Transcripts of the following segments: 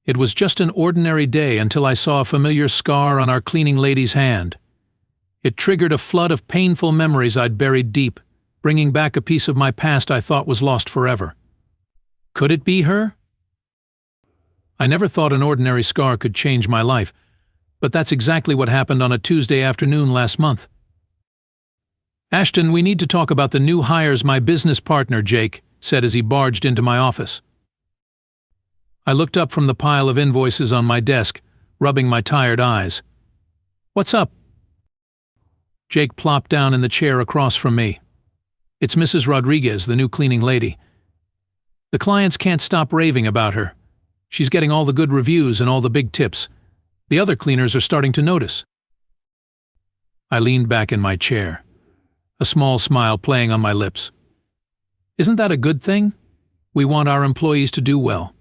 It was just an ordinary day until I saw a familiar scar on our cleaning lady's hand. It triggered a flood of painful memories I'd buried deep, bringing back a piece of my past I thought was lost forever. Could it be her? I never thought an ordinary scar could change my life, but that's exactly what happened on a Tuesday afternoon last month. "Ashton, we need to talk about the new hires my business partner, Jake," said as he barged into my office. I looked up from the pile of invoices on my desk, rubbing my tired eyes. "What's up?" Jake plopped down in the chair across from me. "It's Mrs. Rodriguez, the new cleaning lady. The clients can't stop raving about her. She's getting all the good reviews and all the big tips. The other cleaners are starting to notice." I leaned back in my chair, a small smile playing on my lips. Isn't that a good thing? We want our employees to do well.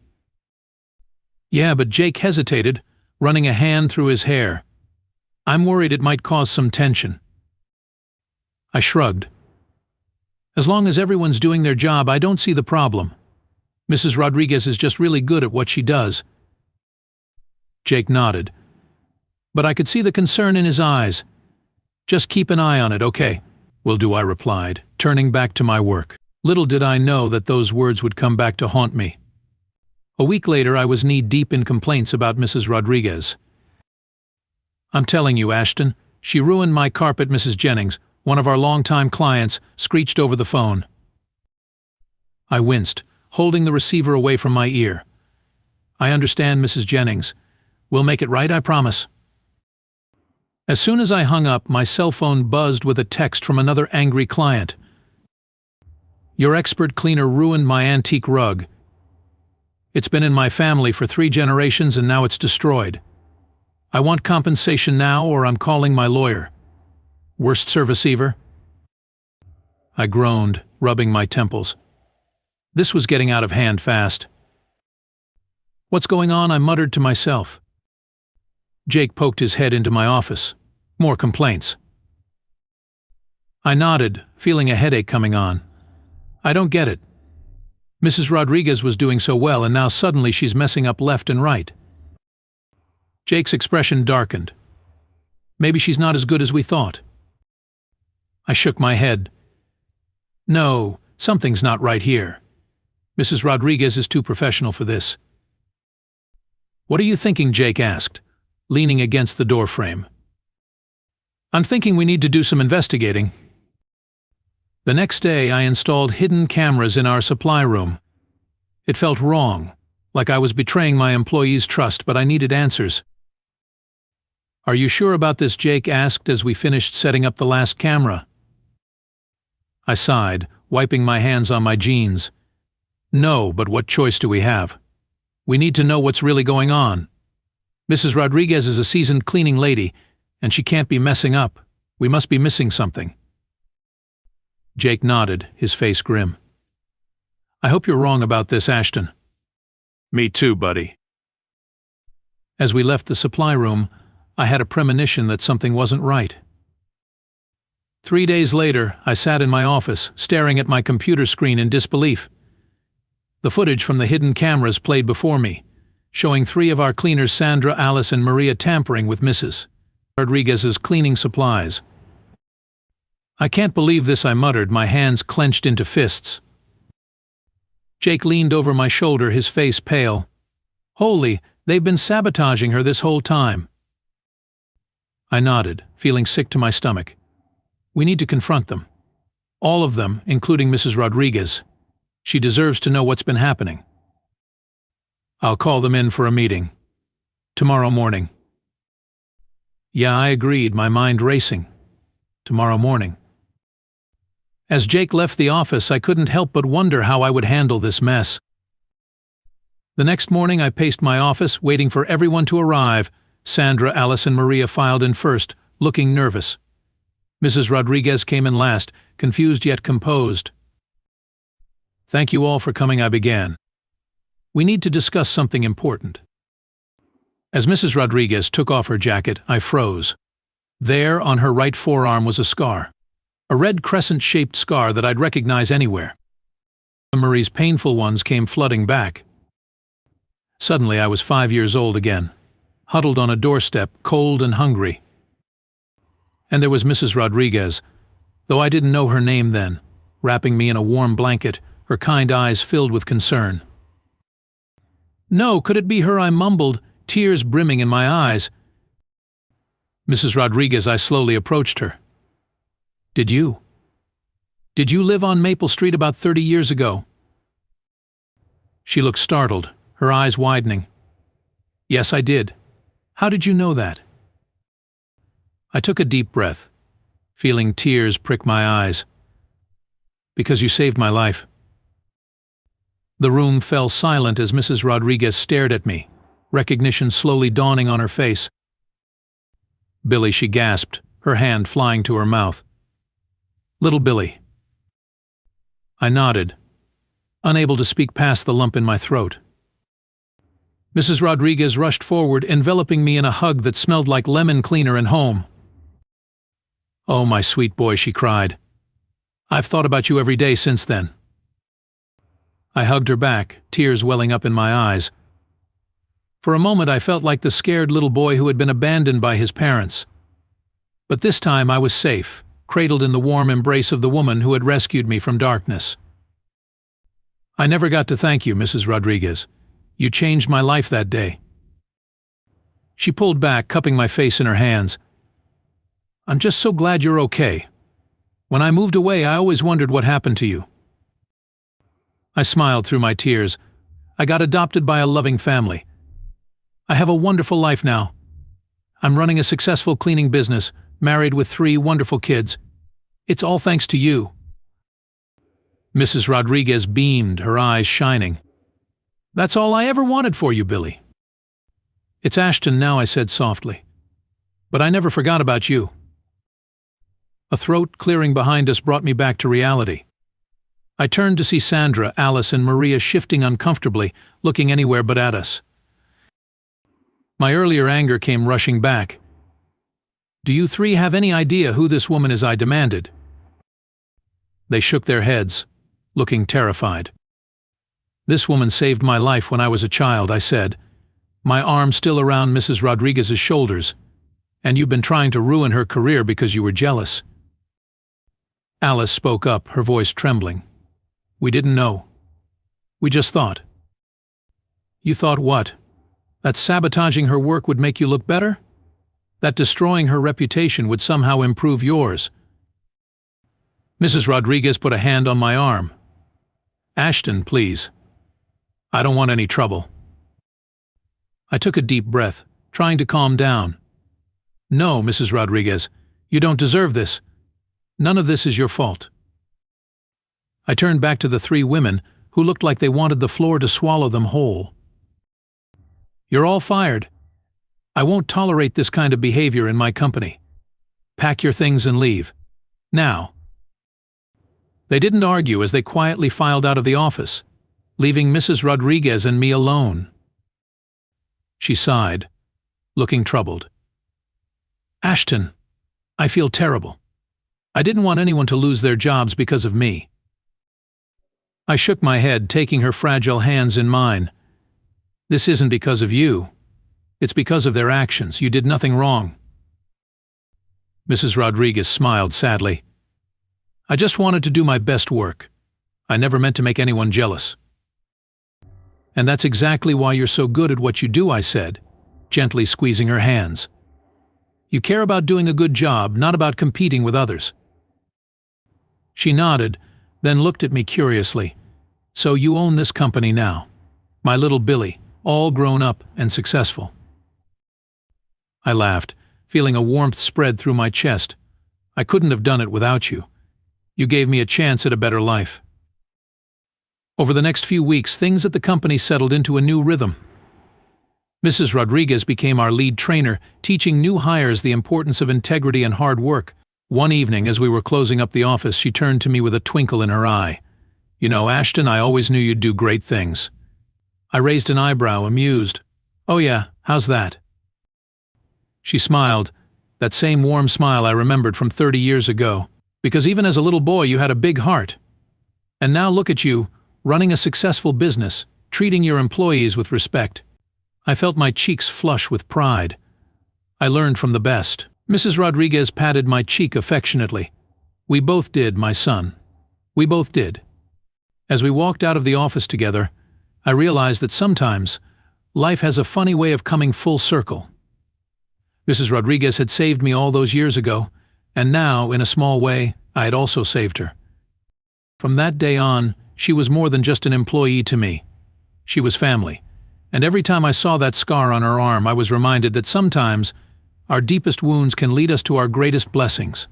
"Yeah, but," Jake hesitated, running a hand through his hair. "I'm worried it might cause some tension." I shrugged. "As long as everyone's doing their job, I don't see the problem. Mrs. Rodriguez is just really good at what she does." Jake nodded, but I could see the concern in his eyes. "Just keep an eye on it, okay?" "Will do," I replied, turning back to my work. Little did I know that those words would come back to haunt me. A week later, I was knee-deep in complaints about Mrs. Rodriguez. "I'm telling you, Ashton, she ruined my carpet," Mrs. Jennings, one of our longtime clients, screeched over the phone. I winced, holding the receiver away from my ear. "I understand, Mrs. Jennings. We'll make it right, I promise." As soon as I hung up, my cell phone buzzed with a text from another angry client. "Your expert cleaner ruined my antique rug. It's been in my family for 3 generations and now it's destroyed. I want compensation now or I'm calling my lawyer. Worst serviceiver?" I groaned, rubbing my temples. This was getting out of hand fast. "What's going on?" I muttered to myself. Jake poked his head into my office. "More complaints." I nodded, feeling a headache coming on. "I don't get it. Mrs. Rodriguez was doing so well and now suddenly she's messing up left and right." Jake's expression darkened. "Maybe she's not as good as we thought." I shook my head. "No, something's not right here. Mrs. Rodriguez is too professional for this." "What are you thinking?" Jake asked, leaning against the doorframe. "I'm thinking we need to do some investigating." The next day, I installed hidden cameras in our supply room. It felt wrong, like I was betraying my employees' trust, but I needed answers. "Are you sure about this?" Jake asked as we finished setting up the last camera. I sighed, wiping my hands on my jeans. "No, but what choice do we have? We need to know what's really going on. Mrs. Rodriguez is a seasoned cleaning lady, and she can't be messing up. We must be missing something." Jake nodded, his face grim. "I hope you're wrong about this, Ashton." "Me too, buddy." As we left the supply room, I had a premonition that something wasn't right. 3 days later, I sat in my office, staring at my computer screen in disbelief. The footage from the hidden cameras played before me, showing 3 of our cleaners, Sandra, Alice, and Maria, tampering with Mrs. Rodriguez's cleaning supplies. "I can't believe this," I muttered, my hands clenched into fists. Jake leaned over my shoulder, his face pale. "Holy, they've been sabotaging her this whole time." I nodded, feeling sick to my stomach. We need to confront them. All of them, including Mrs. Rodriguez. She deserves to know what's been happening. "I'll call them in for a meeting. Tomorrow morning." Yeah, I agreed, my mind racing. Tomorrow morning. As Jake left the office, I couldn't help but wonder how I would handle this mess. The next morning, I paced my office, waiting for everyone to arrive. Sandra, Alice, and Maria filed in first, looking nervous. Mrs. Rodriguez came in last, confused yet composed. "Thank you all for coming," I began. "We need to discuss something important." As Mrs. Rodriguez took off her jacket, I froze. There, on her right forearm, was a scar. A red crescent-shaped scar that I'd recognize anywhere. Marie's painful ones came flooding back. Suddenly I was 5 years old again, huddled on a doorstep, cold and hungry. And there was Mrs. Rodriguez, though I didn't know her name then, wrapping me in a warm blanket, her kind eyes filled with concern. "No, could it be her?" I mumbled, tears brimming in my eyes. "Mrs. Rodriguez," I slowly approached her. Did you live on Maple Street about 30 years ago?" She looked startled, her eyes widening. "Yes, I did. How did you know that?" I took a deep breath, feeling tears prick my eyes. "Because you saved my life." The room fell silent as Mrs. Rodriguez stared at me, recognition slowly dawning on her face. "Billy," she gasped, her hand flying to her mouth. "Little Billy." I nodded, unable to speak past the lump in my throat. Mrs. Rodriguez rushed forward, enveloping me in a hug that smelled like lemon cleaner and home. "Oh, my sweet boy," she cried. "I've thought about you every day since then." I hugged her back, tears welling up in my eyes. For a moment I felt like the scared little boy who had been abandoned by his parents. But this time I was safe, cradled in the warm embrace of the woman who had rescued me from darkness. "I never got to thank you, Mrs. Rodriguez. You changed my life that day." She pulled back, cupping my face in her hands. "I'm just so glad you're okay. When I moved away, I always wondered what happened to you." I smiled through my tears. "I got adopted by a loving family. I have a wonderful life now. I'm running a successful cleaning business, married with 3 wonderful kids. It's all thanks to you." Mrs. Rodriguez beamed, her eyes shining. "That's all I ever wanted for you, Billy." "It's Ashton now," I said softly. "But I never forgot about you." A throat clearing behind us brought me back to reality. I turned to see Sandra, Alice, and Maria shifting uncomfortably, looking anywhere but at us. My earlier anger came rushing back. "Do you 3 have any idea who this woman is?" I demanded. They shook their heads, looking terrified. "This woman saved my life when I was a child," I said, my arm still around Mrs. Rodriguez's shoulders. "And you've been trying to ruin her career because you were jealous." Alice spoke up, her voice trembling. "We didn't know. We just thought." "You thought what? That sabotaging her work would make you look better? That destroying her reputation would somehow improve yours?" Mrs. Rodriguez put a hand on my arm. "Ashton, please. I don't want any trouble." I took a deep breath, trying to calm down. "No, Mrs. Rodriguez, you don't deserve this. None of this is your fault." I turned back to the 3 women, who looked like they wanted the floor to swallow them whole. "You're all fired. I won't tolerate this kind of behavior in my company. Pack your things and leave. Now." They didn't argue as they quietly filed out of the office, leaving Mrs. Rodriguez and me alone. She sighed, looking troubled. "Ashton, I feel terrible. I didn't want anyone to lose their jobs because of me." I shook my head, taking her fragile hands in mine. "This isn't because of you. It's because of their actions. You did nothing wrong." Mrs. Rodriguez smiled sadly. "I just wanted to do my best work. I never meant to make anyone jealous." "And that's exactly why you're so good at what you do," I said, gently squeezing her hands. "You care about doing a good job, not about competing with others." She nodded, then looked at me curiously. "So you own this company now. My little Billy, all grown up and successful." I laughed, feeling a warmth spread through my chest. "I couldn't have done it without you. You gave me a chance at a better life." Over the next few weeks, things at the company settled into a new rhythm. Mrs. Rodriguez became our lead trainer, teaching new hires the importance of integrity and hard work. One evening, as we were closing up the office, she turned to me with a twinkle in her eye. "You know, Ashton, I always knew you'd do great things." I raised an eyebrow, amused. "Oh yeah, how's that?" She smiled, that same warm smile I remembered from 30 years ago. "Because even as a little boy you had a big heart. And now look at you, running a successful business, treating your employees with respect. I felt my cheeks flush with pride. I learned from the best. Mrs. Rodriguez patted my cheek affectionately. We both did, my son. We both did. As we walked out of the office together, I realized that sometimes life has a funny way of coming full circle. Mrs. Rodriguez had saved me all those years ago, and now, in a small way, I had also saved her. From that day on, she was more than just an employee to me. She was family, and every time I saw that scar on her arm, I was reminded that sometimes our deepest wounds can lead us to our greatest blessings.